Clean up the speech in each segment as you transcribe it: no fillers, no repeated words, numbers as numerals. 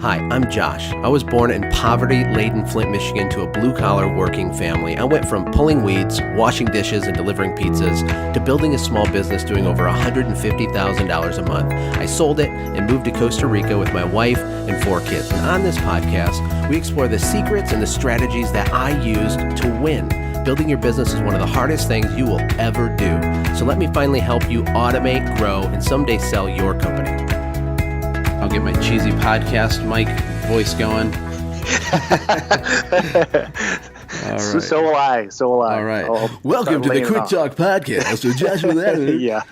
Hi, I'm Josh. I was born in poverty-laden Flint, Michigan to a blue-collar working family. I went from pulling weeds, washing dishes, and delivering pizzas to building a small business doing over $150,000 a month. I sold it and moved to Costa Rica with my wife and 4 kids. And on this podcast, we explore the secrets and the strategies that I used to win. Building your business is one of the hardest things you will ever do. So let me finally help you automate, grow, and someday sell your company. I'll get my cheesy podcast mic voice going. All right. So will I. All right. Welcome to the Quick Talk Podcast with Josh with Adam. Yeah.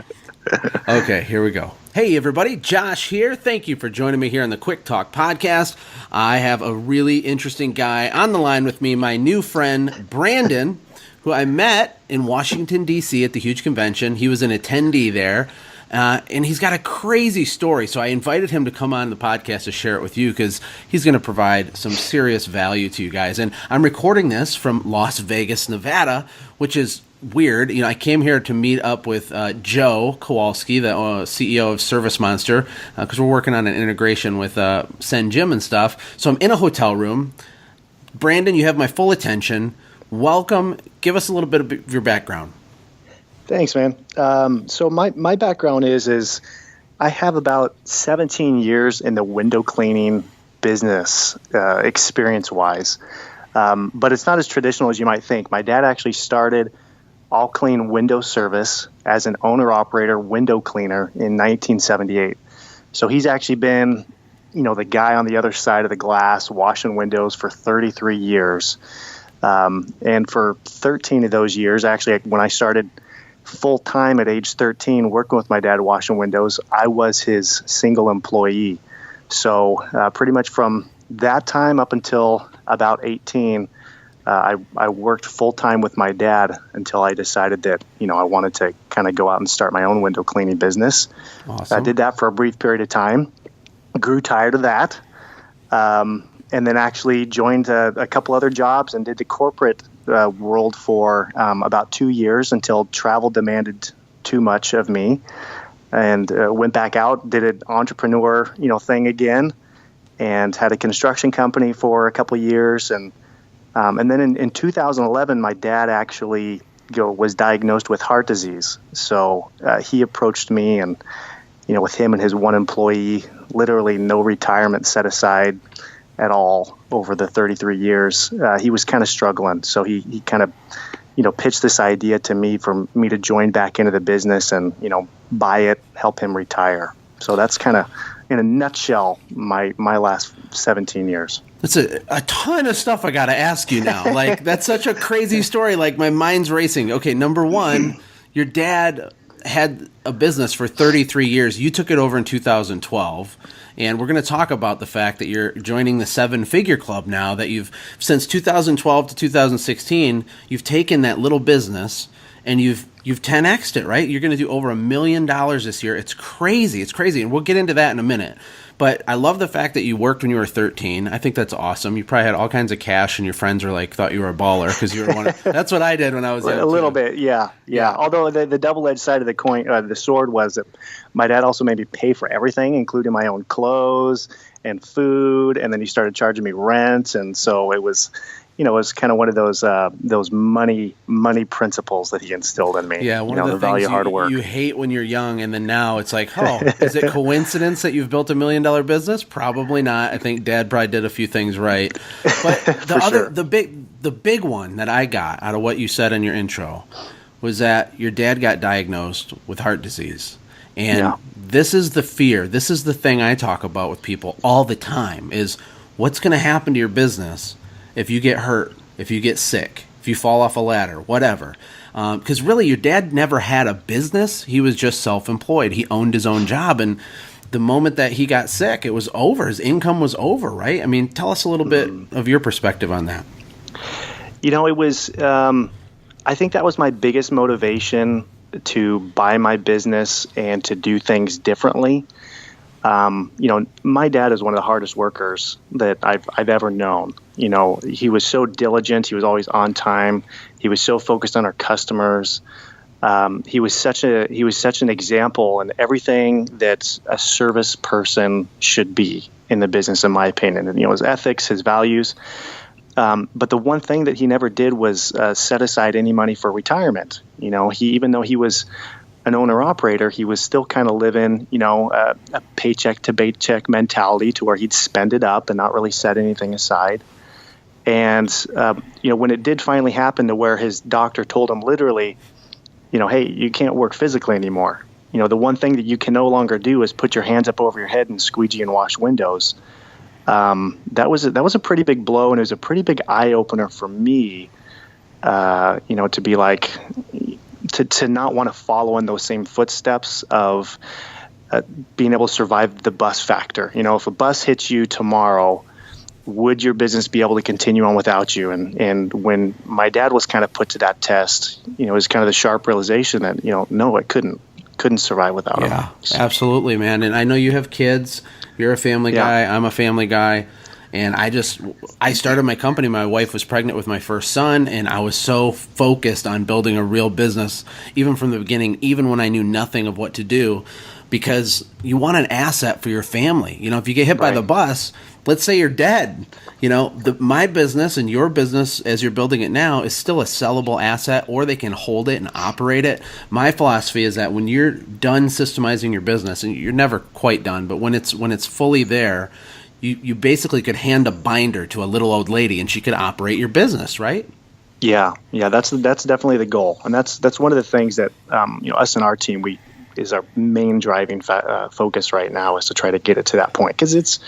Okay, here we go. Hey, everybody. Josh here. Thank you for joining me here on the Quick Talk Podcast. I have a really interesting guy on the line with me, my new friend, Brandon, who I met in Washington, D.C. at the huge convention. He was an attendee there. And he's got a crazy story, so I invited him to come on the podcast to share it with you because he's going to provide some serious value to you guys. And I'm recording this from Las Vegas, Nevada, which is weird. You know, I came here to meet up with Joe Kowalski, the CEO of Service Monster, because we're working on an integration with Send Gym and stuff. So I'm in a hotel room. Brandon, you have my full attention. Welcome. Give us a little bit of your background. Thanks, man. So my background is I have about 17 years in the window cleaning business, experience-wise. But it's not as traditional as you might think. My dad actually started All Clean Window Service as an owner-operator window cleaner in 1978. So he's actually been, the guy on the other side of the glass washing windows for 33 years. And for 13 of those years, actually, when I started full-time at age 13 working with my dad washing windows, I was his single employee. So pretty much from that time up until about 18, I worked full-time with my dad until I decided that, I wanted to kind of go out and start my own window cleaning business. Awesome. I did that for a brief period of time, grew tired of that, and then actually joined a couple other jobs and did the corporate world for about 2 years until travel demanded too much of me, and went back out, did an entrepreneur thing again, and had a construction company for a couple of years, and then in 2011 my dad actually was diagnosed with heart disease. So he approached me, and with him and his one employee, literally no retirement set aside at all over the 33 years, he was kind of struggling. So he kind of, pitched this idea to me for me to join back into the business and, buy it, help him retire. So that's kind of, in a nutshell, my last 17 years. That's a ton of stuff I got to ask you now. Like, that's such a crazy story. Like, my mind's racing. Okay, number one, your dad had a business for 33 years. You took it over in 2012. And we're going to talk about the fact that you're joining the 7-figure club now, that since 2012 to 2016, you've taken that little business and you've 10x'd it, right? You're going to do over $1 million this year. It's crazy. It's crazy. And we'll get into that in a minute. But I love the fact that you worked when you were 13. I think that's awesome. You probably had all kinds of cash, and your friends were thought you were a baller because you were one. That's what I did when I was young. A little bit, yeah. Although the double-edged side of the coin, the sword, was that my dad also made me pay for everything, including my own clothes and food, and then he started charging me rent, and so it was. It was kind of one of those money principles that he instilled in me. Yeah, one of the value things of hard work. You hate when you're young, and then now it's like, is it coincidence that you've built $1 million business? Probably not. I think Dad probably did a few things right. But the big one that I got out of what you said in your intro was that your dad got diagnosed with heart disease. And This is the fear. This is the thing I talk about with people all the time is what's going to happen to your business if you get hurt, if you get sick, if you fall off a ladder, whatever. Because really, your dad never had a business. He was just self-employed. He owned his own job. And the moment that he got sick, it was over. His income was over, right? I mean, tell us a little bit of your perspective on that. It was, I think that was my biggest motivation to buy my business and to do things differently. My dad is one of the hardest workers that I've ever known. He was so diligent. He was always on time. He was so focused on our customers. He was such an example and everything that a service person should be in the business, in my opinion. And his ethics, his values. But the one thing that he never did was set aside any money for retirement. Even though he was an owner operator, he was still kind of living, a paycheck to paycheck mentality to where he'd spend it up and not really set anything aside. And when it did finally happen to where his doctor told him literally, hey, you can't work physically anymore. The one thing that you can no longer do is put your hands up over your head and squeegee and wash windows. That was a pretty big blow, and it was a pretty big eye opener for me. To be like, to not want to follow in those same footsteps of being able to survive the bus factor. If a bus hits you tomorrow, would your business be able to continue on without you? And when my dad was kind of put to that test, it was kind of the sharp realization that, no, it couldn't survive without him. Yeah, absolutely, man. And I know you have kids. You're a family guy. I'm a family guy. And I started my company. My wife was pregnant with my first son, and I was so focused on building a real business, even from the beginning, even when I knew nothing of what to do, because you want an asset for your family. If you get hit by the bus, let's say you're dead. My business and your business, as you're building it now, is still a sellable asset, or they can hold it and operate it. My philosophy is that when you're done systemizing your business, and you're never quite done, but when it's fully there, you basically could hand a binder to a little old lady and she could operate your business, right? Yeah, that's definitely the goal, and that's one of the things that us and our team is our main driving focus right now, is to try to get it to that point, because it's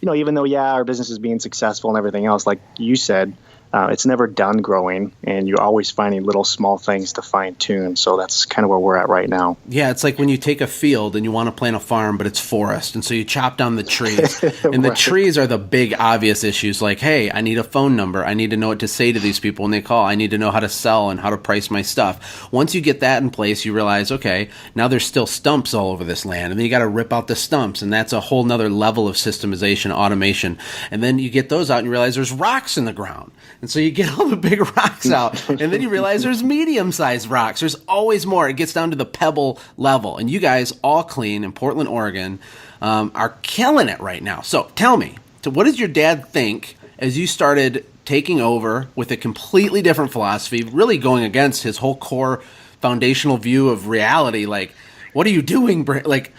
even though our business is being successful and everything else, like you said, it's never done growing, and you're always finding little small things to fine tune. So that's kind of where we're at right now. Yeah, it's like when you take a field and you want to plant a farm, but it's forest, and so you chop down the trees, and the trees are the big obvious issues. Like, hey, I need a phone number. I need to know what to say to these people when they call. I need to know how to sell and how to price my stuff. Once you get that in place, you realize, okay, now there's still stumps all over this land, and then you got to rip out the stumps, and that's a whole nother level of systemization, automation. And then you get those out, and you realize there's rocks in the ground. And so you get all the big rocks out, and then you realize there's medium-sized rocks. There's always more. It gets down to the pebble level. And you guys, all clean in Portland, Oregon, are killing it right now. So tell me, what did your dad think as you started taking over with a completely different philosophy, really going against his whole core foundational view of reality? Like, what are you doing? Like,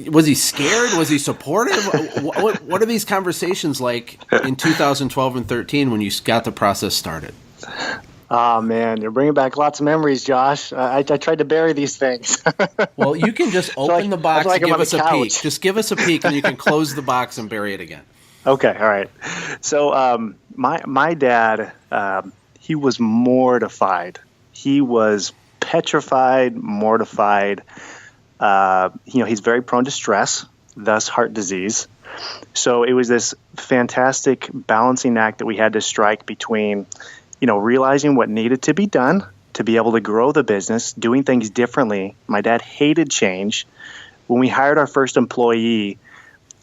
was he scared? Was he supportive? What are these conversations like in 2012 and 13 when you got the process started? Oh, man, you're bringing back lots of memories, Josh. I tried to bury these things. Well, you can just open the box and give us a peek. Just give us a peek, and you can close the box and bury it again. Okay, all right. So my dad, he was mortified. He was petrified, mortified. He's very prone to stress, thus heart disease. So it was this fantastic balancing act that we had to strike between, realizing what needed to be done to be able to grow the business, doing things differently. My dad hated change. When we hired our first employee,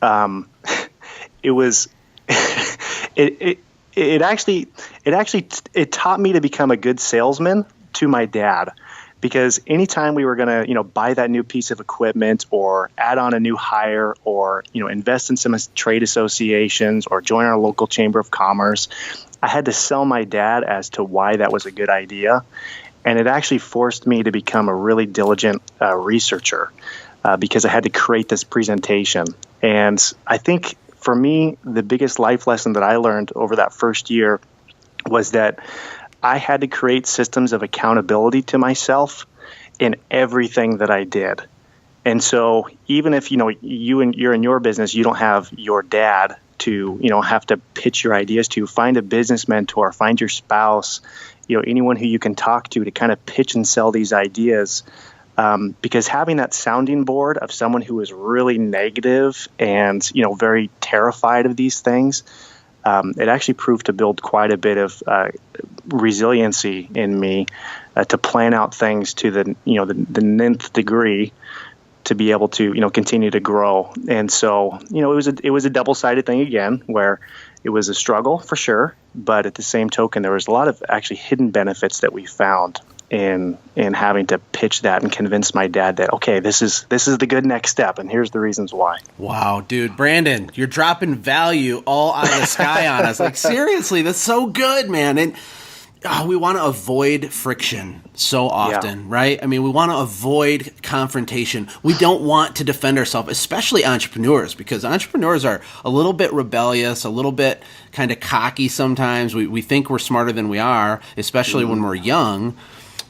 it was it actually taught me to become a good salesman to my dad. Because anytime we were going to, buy that new piece of equipment or add on a new hire or, invest in some trade associations or join our local chamber of commerce, I had to sell my dad as to why that was a good idea. And it actually forced me to become a really diligent researcher because I had to create this presentation. And I think for me, the biggest life lesson that I learned over that first year was that I had to create systems of accountability to myself in everything that I did. And so even if, you're in your business, you don't have your dad to, have to pitch your ideas to, find a business mentor, find your spouse, anyone who you can talk to kind of pitch and sell these ideas. Because having that sounding board of someone who is really negative and, very terrified of these things, it actually proved to build quite a bit of resiliency in me to plan out things to the nth degree to be able to continue to grow. And so it was a double-sided thing again, where it was a struggle for sure, but at the same token there was a lot of actually hidden benefits that we found. in having to pitch that and convince my dad that, okay, this is the good next step, and here's the reasons why. Wow, dude, Brandon, you're dropping value all out of the sky on us. Like, seriously, that's so good, man. And we want to avoid friction so often, right? I mean, we want to avoid confrontation. We don't want to defend ourselves, especially entrepreneurs, because entrepreneurs are a little bit rebellious, a little bit kind of cocky sometimes. We think we're smarter than we are, especially when we're young.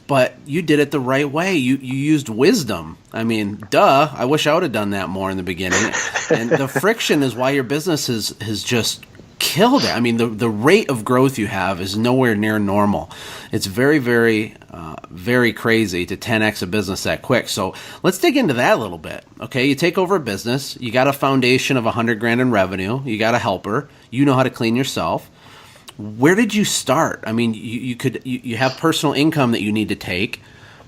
But you did it the right way. You used wisdom. I mean, duh, I wish I would have done that more in the beginning. And the friction is why your business has just killed it. I mean, the rate of growth you have is nowhere near normal. It's very, very, very crazy to 10x a business that quick. So let's dig into that a little bit. Okay, you take over a business. You got a foundation of $100,000 in revenue. You got a helper. You know how to clean yourself. Where did you start? I mean, you have personal income that you need to take.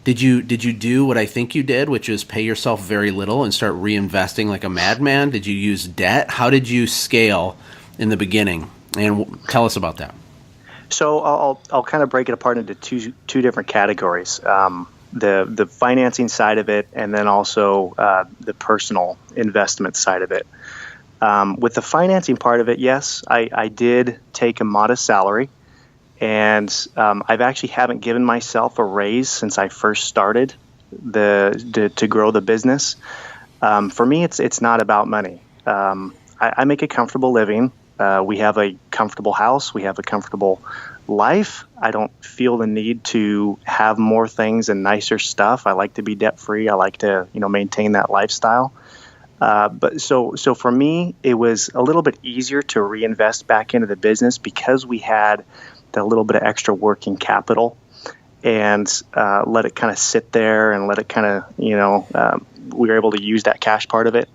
Did you do what I think you did, which is pay yourself very little and start reinvesting like a madman? Did you use debt? How did you scale in the beginning? And tell us about that. So I'll kind of break it apart into two different categories. The financing side of it, and then also the personal investment side of it. With the financing part of it, yes, I did take a modest salary, and I've actually haven't given myself a raise since I first started to grow the business. For me, it's not about money. I make a comfortable living. We have a comfortable house. We have a comfortable life. I don't feel the need to have more things and nicer stuff. I like to be debt free. I like to maintain that lifestyle. But so for me, it was a little bit easier to reinvest back into the business because we had that little bit of extra working capital, and let it kind of sit there and let it kind of, we were able to use that cash part of it.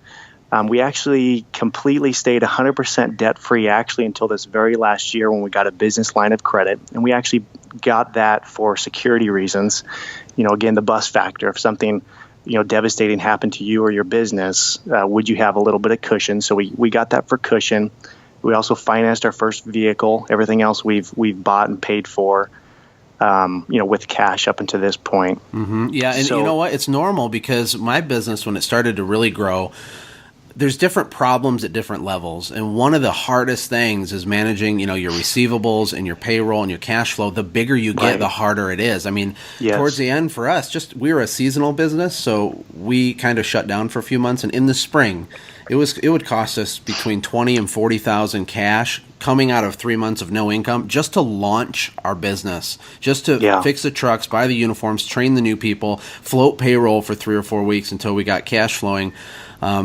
We actually completely stayed 100% debt free actually until this very last year when we got a business line of credit, and we actually got that for security reasons. Again, the bust factor. If something devastating happened to you or your business, would you have a little bit of cushion? So we got that for cushion. We also financed our first vehicle. Everything else we've bought and paid for, with cash up until this point. Mm-hmm. Yeah, and you know what? It's normal because my business, when it started to really grow, there's different problems at different levels. And one of the hardest things is managing, your receivables and your payroll and your cash flow. The bigger you get, the harder it is. I mean, Towards the end for us, we were a seasonal business, so we kind of shut down for a few months. And in the spring, it would cost us between $20,000 and $40,000 cash coming out of 3 months of no income just to launch our business, just to fix the trucks, buy the uniforms, train the new people, float payroll for 3 or 4 weeks until we got cash flowing.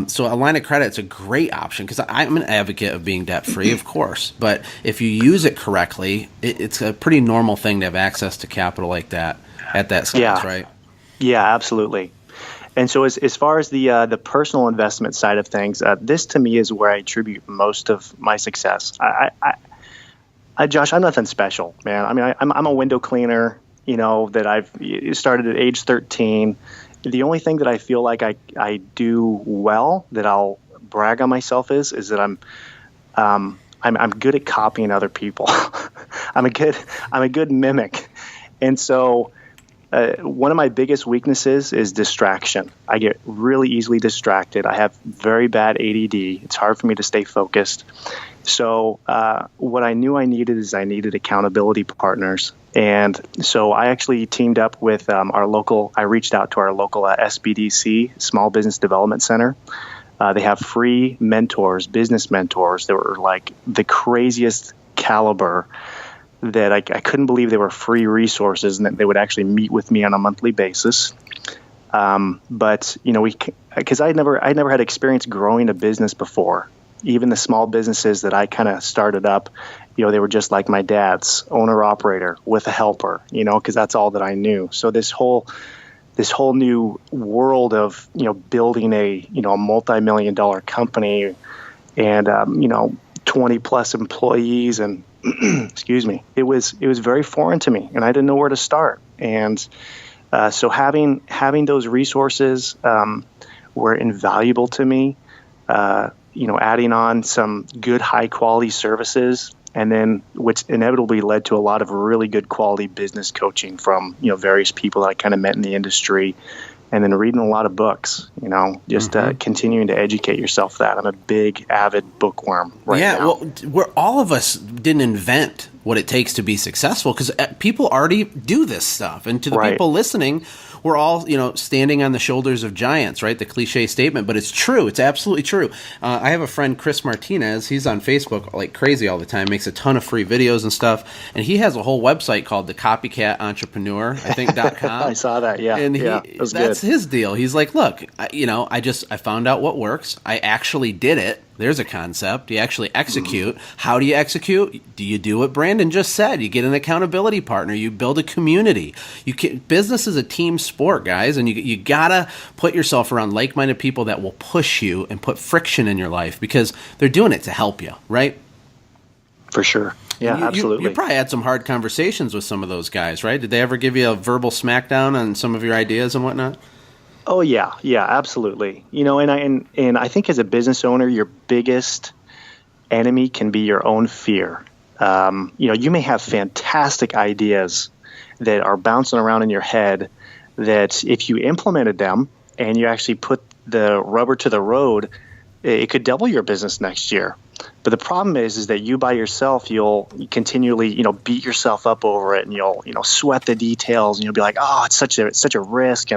So a line of credit is a great option because I'm an advocate of being debt-free, of course. But if you use it correctly, it's a pretty normal thing to have access to capital like that at that size, right? Yeah, absolutely. And so as far as the personal investment side of things, this to me is where I attribute most of my success. Josh, I'm nothing special, man. I mean, I'm a window cleaner, that I've started at age 13. The only thing that I feel like I do well that I'll brag on myself is that I'm good at copying other people. I'm a good mimic, and so one of my biggest weaknesses is distraction. I get really easily distracted. I have very bad ADD. It's hard for me to stay focused. So what I knew I needed accountability partners. And so I actually teamed up with I reached out to our local SBDC, Small Business Development Center. They have free mentors, business mentors that were like the craziest caliber that I couldn't believe they were free resources and that they would actually meet with me on a monthly basis. But because I'd never had experience growing a business before. Even the small businesses that I kind of started up, they were just like my dad's, owner operator with a helper, because that's all that I knew. So this whole new world of building a multi-million-dollar company and 20 plus employees and excuse me, it was very foreign to me, and I didn't know where to start. And so having those resources were invaluable to me. Adding on some good high quality services and then which inevitably led to a lot of really good quality business coaching from various people that I kind of met in the industry, and then reading a lot of books. Just continuing to educate yourself. That I'm a big avid bookworm right now. Well, we're all of us didn't invent what it takes to be successful, because people already do this stuff, and to the people listening, we're all, standing on the shoulders of giants, right? The cliche statement, but it's true. It's absolutely true. I have a friend, Chris Martinez. He's on Facebook like crazy all the time, makes a ton of free videos and stuff. And he has a whole website called the Copycat Entrepreneur, I think, .com. I saw that. Yeah. And that's good. His deal. He's like, look, I found out what works. I actually did it. There's a concept. You actually execute. How do you execute? Do you do what Brandon just said? You get an accountability partner. You build a community. Business is a team sport, guys, and you gotta put yourself around like-minded people that will push you and put friction in your life, because they're doing it to help you, right? For sure. Yeah, absolutely. You probably had some hard conversations with some of those guys, right? Did they ever give you a verbal smackdown on some of your ideas and whatnot? Oh yeah, absolutely. And I think as a business owner, your biggest enemy can be your own fear. You may have fantastic ideas that are bouncing around in your head that if you implemented them and you actually put the rubber to the road, it could double your business next year. But the problem is that you by yourself, you'll continually, beat yourself up over it, and you'll sweat the details, and you'll be like, oh, it's such a risk.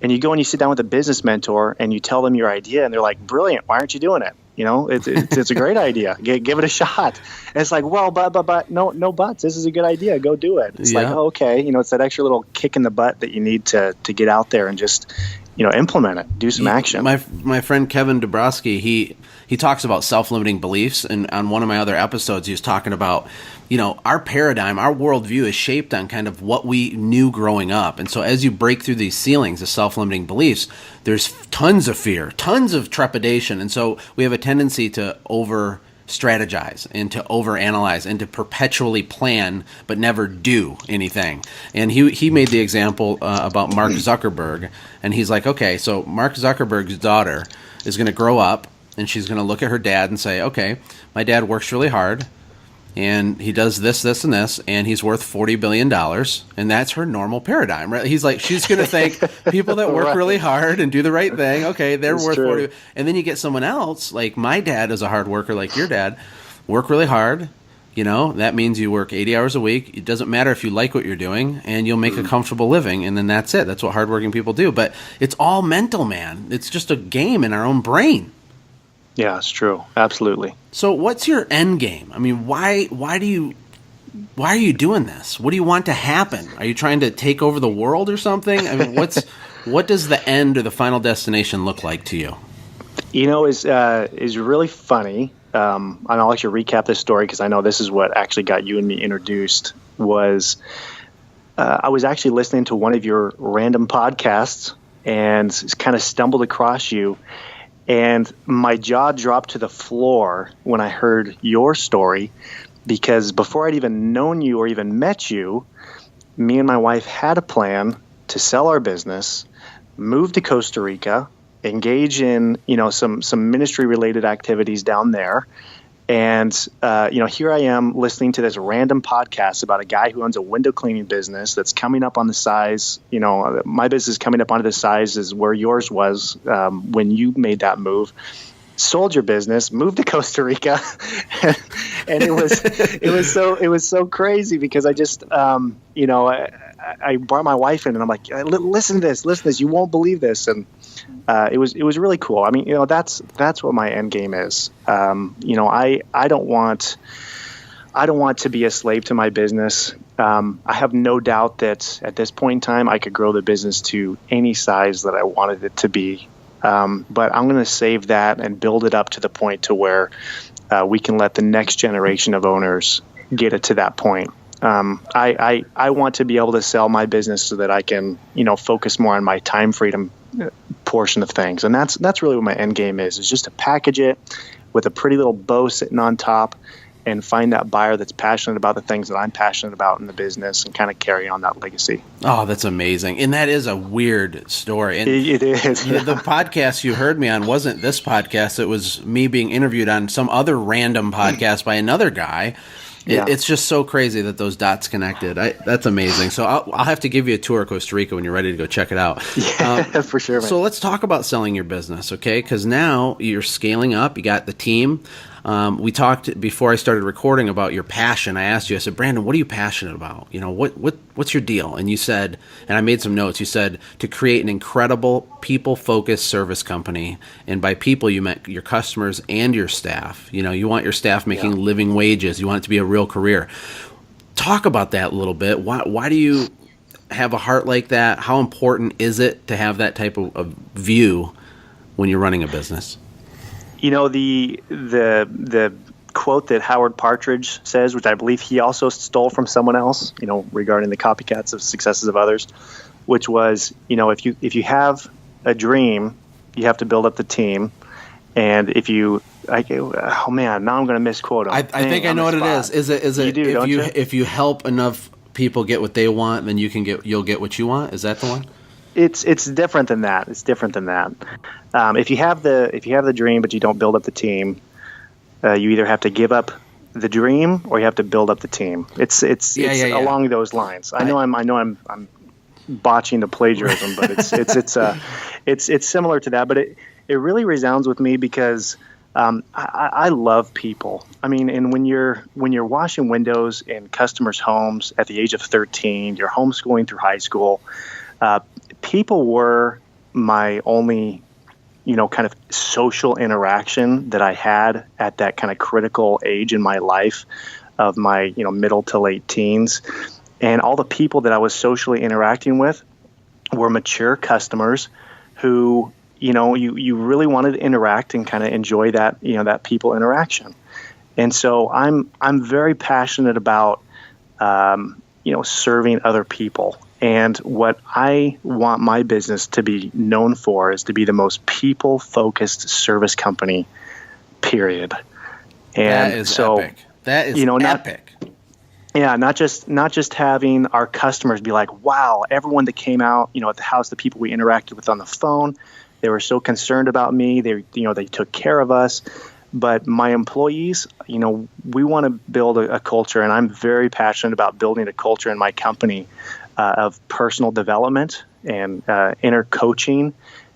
And you go and you sit down with a business mentor and you tell them your idea, and they're like, brilliant, why aren't you doing it? It's a great idea. Give it a shot. And it's like, well, but no buts. This is a good idea. Go do it. It's like, oh, okay. It's that extra little kick in the butt that you need to get out there and just, implement it, do some action. My friend Kevin Dabrowski, he talks about self-limiting beliefs, and on one of my other episodes, he was talking about, our paradigm, our worldview is shaped on kind of what we knew growing up. And so as you break through these ceilings of self-limiting beliefs, there's tons of fear, tons of trepidation. And so we have a tendency to over-strategize and to over-analyze and to perpetually plan but never do anything. And he made the example about Mark Zuckerberg. And he's like, okay, so Mark Zuckerberg's daughter is going to grow up, and she's going to look at her dad and say, okay, my dad works really hard, and he does this, this, and this, and he's worth $40 billion, and that's her normal paradigm, right? He's like, she's going to think people that work really hard and do the right thing, okay, they're worth 40. And then you get someone else, like my dad is a hard worker, like your dad, work really hard. That means you work 80 hours a week. It doesn't matter if you like what you're doing, and you'll make a comfortable living, and then that's it. That's what hardworking people do. But it's all mental, man. It's just a game in our own brain. Yeah, it's true. Absolutely. So what's your end game? I mean, why are you doing this? What do you want to happen? Are you trying to take over the world or something? I mean, what does the end or the final destination look like to you? Is really funny. And I'll actually recap this story because I know this is what actually got you and me introduced. I was actually listening to one of your random podcasts and kind of stumbled across you. And my jaw dropped to the floor when I heard your story, because before I'd even known you or even met you, me and my wife had a plan to sell our business, move to Costa Rica, engage in some ministry related activities down there. And here I am listening to this random podcast about a guy who owns a window cleaning business that's coming up on the size. My business is coming up onto the size as where yours was when you made that move. Sold your business, moved to Costa Rica, and it was so crazy because I just I brought my wife in and I'm like, listen to this, you won't believe this, and it was really cool. I mean, that's what my end game is. I don't want to be a slave to my business. I have no doubt that at this point in time I could grow the business to any size that I wanted it to be. But I'm going to save that and build it up to the point to where we can let the next generation of owners get it to that point. I want to be able to sell my business so that I can, focus more on my time freedom portion of things. And that's really what my end game is just to package it with a pretty little bow sitting on top and find that buyer that's passionate about the things that I'm passionate about in the business and kind of carry on that legacy. Oh, that's amazing. And that is a weird story. And it is. The podcast you heard me on wasn't this podcast. It was me being interviewed on some other random podcast by another guy. It's just so crazy that those dots connected. That's amazing. So I'll have to give you a tour of Costa Rica when you're ready to go check it out. Yeah, for sure, man. So let's talk about selling your business, okay? Because now you're scaling up. You got the team. We talked before I started recording about your passion. I asked you, I said, Brandon, what are you passionate about? You know, what's your deal? And you said, and I made some notes, you said to create an incredible people-focused service company. And by people, you meant your customers and your staff. You know, you want your staff making living wages. You want it to be a real career. Talk about that a little bit. Why do you have a heart like that? How important is it to have that type of view when you're running a business? You know, the quote that Howard Partridge says, which I believe he also stole from someone else, you know, regarding the copycats of successes of others, which was, you know, if you have a dream, you have to build up the team. And if you, oh man, now I'm going to misquote him. I think I know what it is. Is it you do, if you help enough people get what they want, then you'll get what you want? Is that the one? It's different than that. It's different than that. If you have the dream but you don't build up the team, you either have to give up the dream or you have to build up the team. It's along those lines. I know I'm botching the plagiarism, but it's similar to that. But it really resounds with me because I love people. I mean, and when you're washing windows in customers' homes at the age of 13, you're homeschooling through high school. People were my only, you know, kind of social interaction that I had at that kind of critical age in my life of my, you know, middle to late teens. And all the people that I was socially interacting with were mature customers who, you know, you really wanted to interact and kind of enjoy that, you know, that people interaction. And so I'm very passionate about, you know, serving other people. And what I want my business to be known for is to be the most people-focused service company, period. And that is epic. That is, you know, epic. Not just having our customers be like, wow, everyone that came out, you know, at the house, the people we interacted with on the phone, they were so concerned about me. They took care of us. But my employees, you know, we want to build a culture, and I'm very passionate about building a culture in my company of personal development and inner coaching.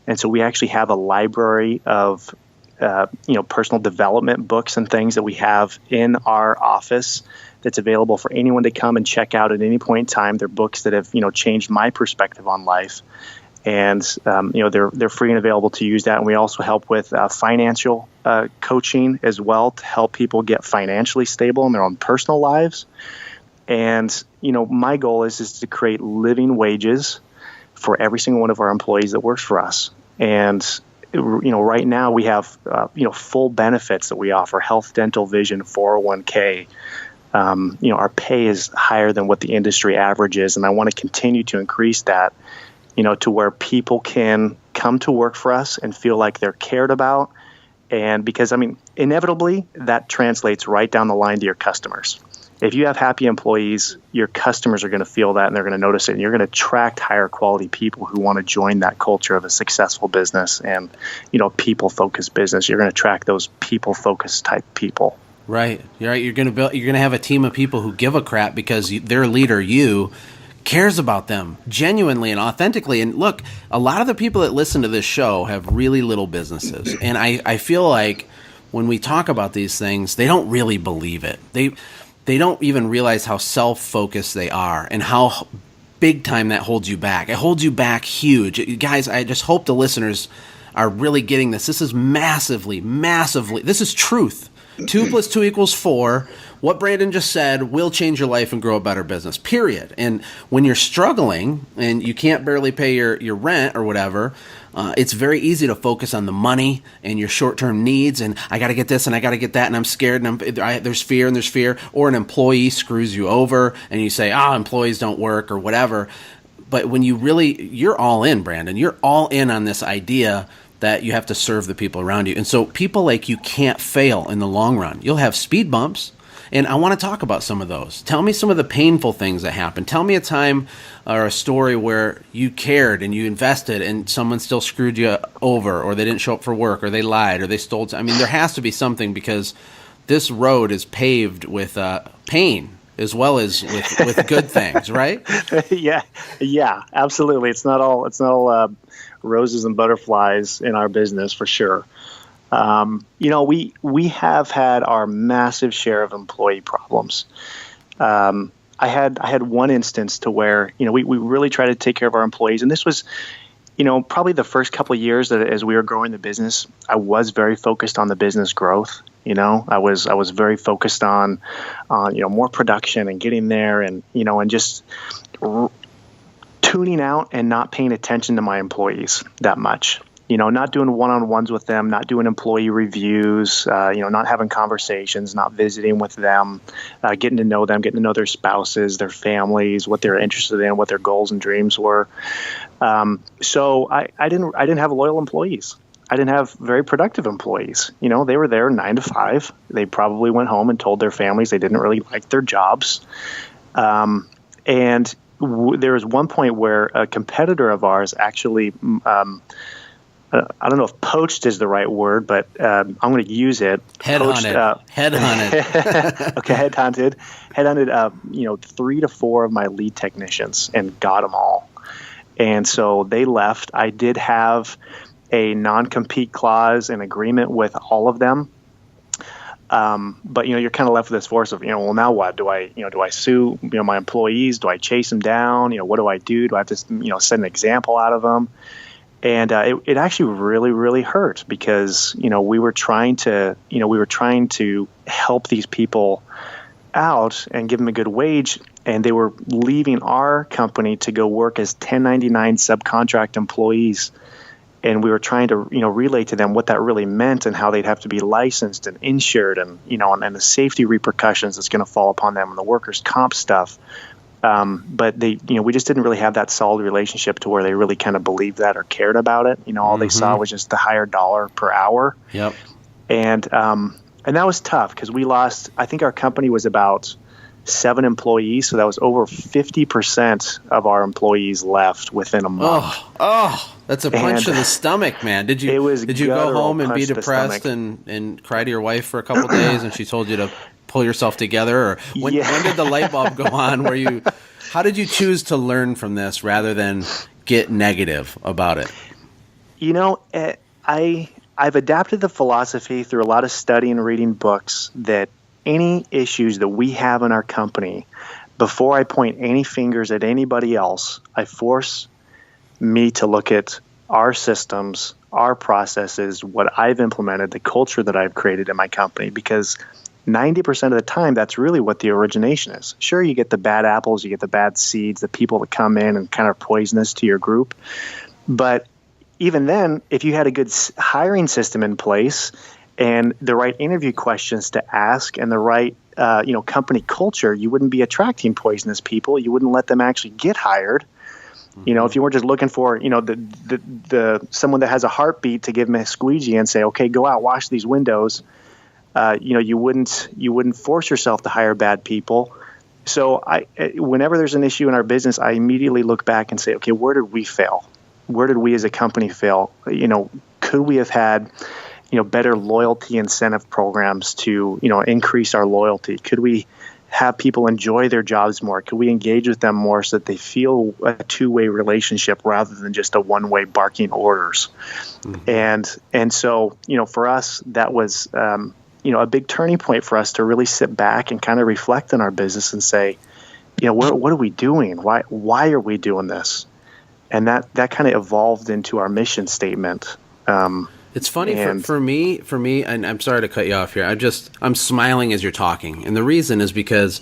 And so we actually have a library of, you know, personal development books and things that we have in our office that's available for anyone to come and check out at any point in time. They're books that have, you know, changed my perspective on life. And, you know, they're free and available to use that. And we also help with financial coaching as well to help people get financially stable in their own personal lives. And, you know, my goal is to create living wages for every single one of our employees that works for us. And, you know, right now we have, you know, full benefits that we offer: health, dental, vision, 401k. You know, our pay is higher than what the industry average is. And I want to continue to increase that, you know, to where people can come to work for us and feel like they're cared about. And because, I mean, inevitably that translates right down the line to your customers. If you have happy employees, your customers are going to feel that and they're going to notice it. And you're going to attract higher quality people who want to join that culture of a successful business and, you know, people-focused business. You're going to attract those people-focused type people. Right. You're right. You're going to have a team of people who give a crap because their leader, you, cares about them genuinely and authentically. And look, a lot of the people that listen to this show have really little businesses. And I feel like when we talk about these things, they don't really believe it. They don't even realize how self-focused they are and how big time that holds you back. It holds you back huge. Guys, I just hope the listeners are really getting this. This is massively, this is truth. 2 + 2 = 4. What Brandon just said will change your life and grow a better business, period. And when you're struggling and you can't barely pay your rent or whatever, it's very easy to focus on the money and your short-term needs. And I got to get this and I got to get that and I'm scared and there's fear. Or an employee screws you over and you say, employees don't work or whatever. But when you're all in, Brandon. You're all in on this idea that you have to serve the people around you. And so people like you can't fail in the long run. You'll have speed bumps. And I want to talk about some of those. Tell me some of the painful things that happened. Tell me a time or a story where you cared and you invested and someone still screwed you over, or they didn't show up for work, or they lied, or they stole. I mean, there has to be something, because this road is paved with pain as well as with good things, right? Yeah, absolutely. It's not all roses and butterflies in our business, for sure. We have had our massive share of employee problems. I had one instance to where, we really tried to take care of our employees. And this was, probably the first couple of years that as we were growing the business, I was very focused on the business growth. I was very focused on more production and getting there, and, and just tuning out and not paying attention to my employees that much. Not doing one-on-ones with them, not doing employee reviews, not having conversations, not visiting with them, getting to know them, getting to know their spouses, their families, what they're interested in, what their goals and dreams were. So I didn't have loyal employees. I didn't have very productive employees. They were there 9 to 5. They probably went home and told their families they didn't really like their jobs. And there was one point where a competitor of ours actually, I don't know if poached is the right word, but I'm going to use it. Headhunted. Okay, headhunted, 3 to 4 of my lead technicians and got them all. And so they left. I did have a non-compete clause and agreement with all of them. But you're kind of left with this force of, well, now what? Do I sue, my employees? Do I chase them down? What do I do? Do I have to, set an example out of them? And it actually really, really hurt, because, we were trying to help these people out and give them a good wage, and they were leaving our company to go work as 1099 subcontract employees. And we were trying to, relay to them what that really meant and how they'd have to be licensed and insured, and, and the safety repercussions that's going to fall upon them and the workers' comp stuff. But they, we just didn't really have that solid relationship to where they really kind of believed that or cared about it. All they saw was just the higher dollar per hour. Yep. And that was tough, because we lost, I think our company was about 7 employees. So that was over 50% of our employees left within a month. Oh, that's a punch to the stomach, man. Did you go home and be depressed and cry to your wife for a couple of days, and she told you to pull yourself together? Or when did the light bulb go on how did you choose to learn from this rather than get negative about it? I've adapted the philosophy through a lot of studying and reading books that any issues that we have in our company, before I point any fingers at anybody else, I force me to look at our systems, our processes, what I've implemented, the culture that I've created in my company, because 90% of the time, that's really what the origination is. Sure, you get the bad apples, you get the bad seeds, the people that come in and kind of poisonous to your group. But even then, if you had a good hiring system in place and the right interview questions to ask and the right company culture, you wouldn't be attracting poisonous people. You wouldn't let them actually get hired. If you weren't just looking for, the someone that has a heartbeat to give them a squeegee and say, okay, go out, wash these windows. You wouldn't force yourself to hire bad people. So whenever there's an issue in our business, I immediately look back and say, okay, where did we fail? Where did we as a company fail? Could we have had, better loyalty incentive programs to, increase our loyalty? Could we have people enjoy their jobs more? Could we engage with them more so that they feel a two-way relationship rather than just a one-way barking orders? Mm-hmm. And so, for us, that was, a big turning point for us to really sit back and kind of reflect on our business and say, what are we doing? Why are we doing this? And that kind of evolved into our mission statement. It's funny for me, and I'm sorry to cut you off here. I'm smiling as you're talking. And the reason is because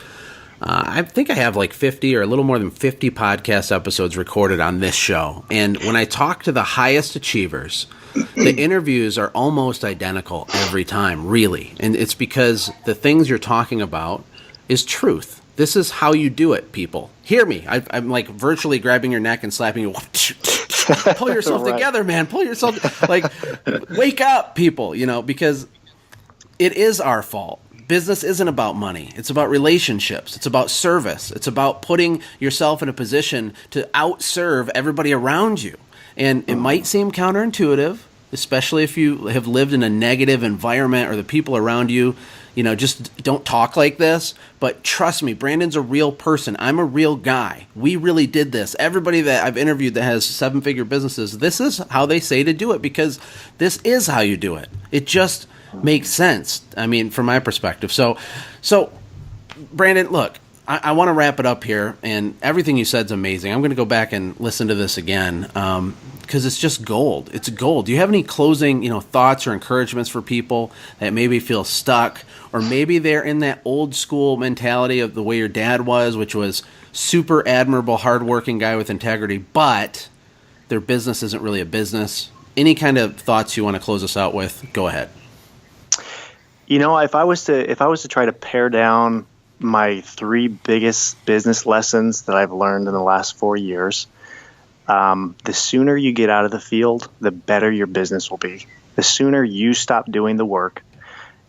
I think I have like 50 or a little more than 50 podcast episodes recorded on this show. And when I talk to the highest achievers, the interviews are almost identical every time, really. And it's because the things you're talking about is truth. This is how you do it, people. Hear me. I'm like virtually grabbing your neck and slapping you. Pull yourself together, man. Pull yourself. Wake up, people, because it is our fault. Business isn't about money. It's about relationships. It's about service. It's about putting yourself in a position to outserve everybody around you. And it might seem counterintuitive, especially if you have lived in a negative environment or the people around you, just don't talk like this. But trust me, Brandon's a real person. I'm a real guy. We really did this. Everybody that I've interviewed that has 7-figure businesses, this is how they say to do it, because this is how you do it. It just makes sense. I mean, from my perspective. So Brandon, look, I want to wrap it up here, and everything you said is amazing. I'm going to go back and listen to this again because it's just gold. It's gold. Do you have any closing, thoughts or encouragements for people that maybe feel stuck, or maybe they're in that old school mentality of the way your dad was, which was super admirable, hardworking guy with integrity, but their business isn't really a business? Any kind of thoughts you want to close us out with? Go ahead. If I was to try to pare down my 3 biggest business lessons that I've learned in the last 4 years, the sooner you get out of the field, the better your business will be. The sooner you stop doing the work.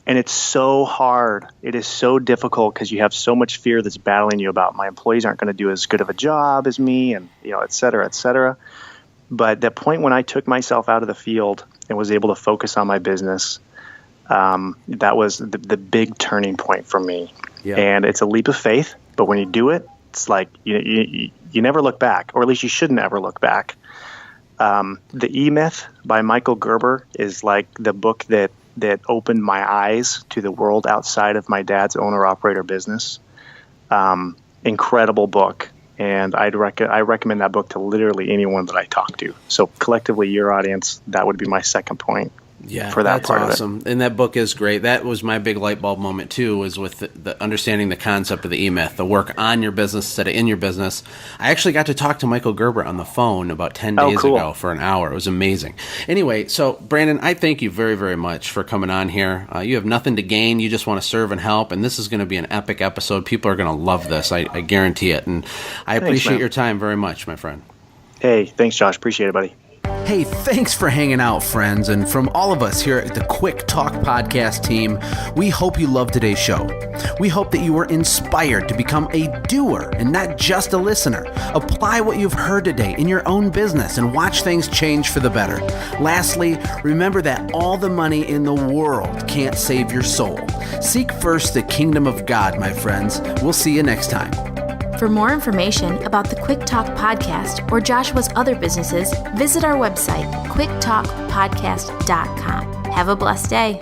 And it's so hard. It is so difficult because you have so much fear that's battling you about my employees aren't going to do as good of a job as me, and et cetera, et cetera. But the point when I took myself out of the field and was able to focus on my business, that was the big turning point for me. Yeah. And it's a leap of faith, but when you do it, it's like you never look back, or at least you shouldn't ever look back. The E-Myth by Michael Gerber is like the book that opened my eyes to the world outside of my dad's owner-operator business. Incredible book, and I recommend that book to literally anyone that I talk to. So collectively, your audience, that would be my second point. Yeah, for that that's part awesome. Of it. And that book is great. That was my big light bulb moment too, was with the understanding the concept of the E-Myth, the work on your business instead of in your business. I actually got to talk to Michael Gerber on the phone about 10 days ago for an hour. It was amazing. Anyway, so Brandon, I thank you very, very much for coming on here. You have nothing to gain. You just want to serve and help. And this is going to be an epic episode. People are going to love this. I guarantee it. And I appreciate your time very much, my friend. Hey, thanks, Josh. Appreciate it, buddy. Hey, thanks for hanging out, friends. And from all of us here at the Quick Talk Podcast team, we hope you loved today's show. We hope that you were inspired to become a doer and not just a listener. Apply what you've heard today in your own business and watch things change for the better. Lastly, remember that all the money in the world can't save your soul. Seek first the kingdom of God, my friends. We'll see you next time. For more information about the Quick Talk Podcast or Joshua's other businesses, visit our website, quicktalkpodcast.com. Have a blessed day.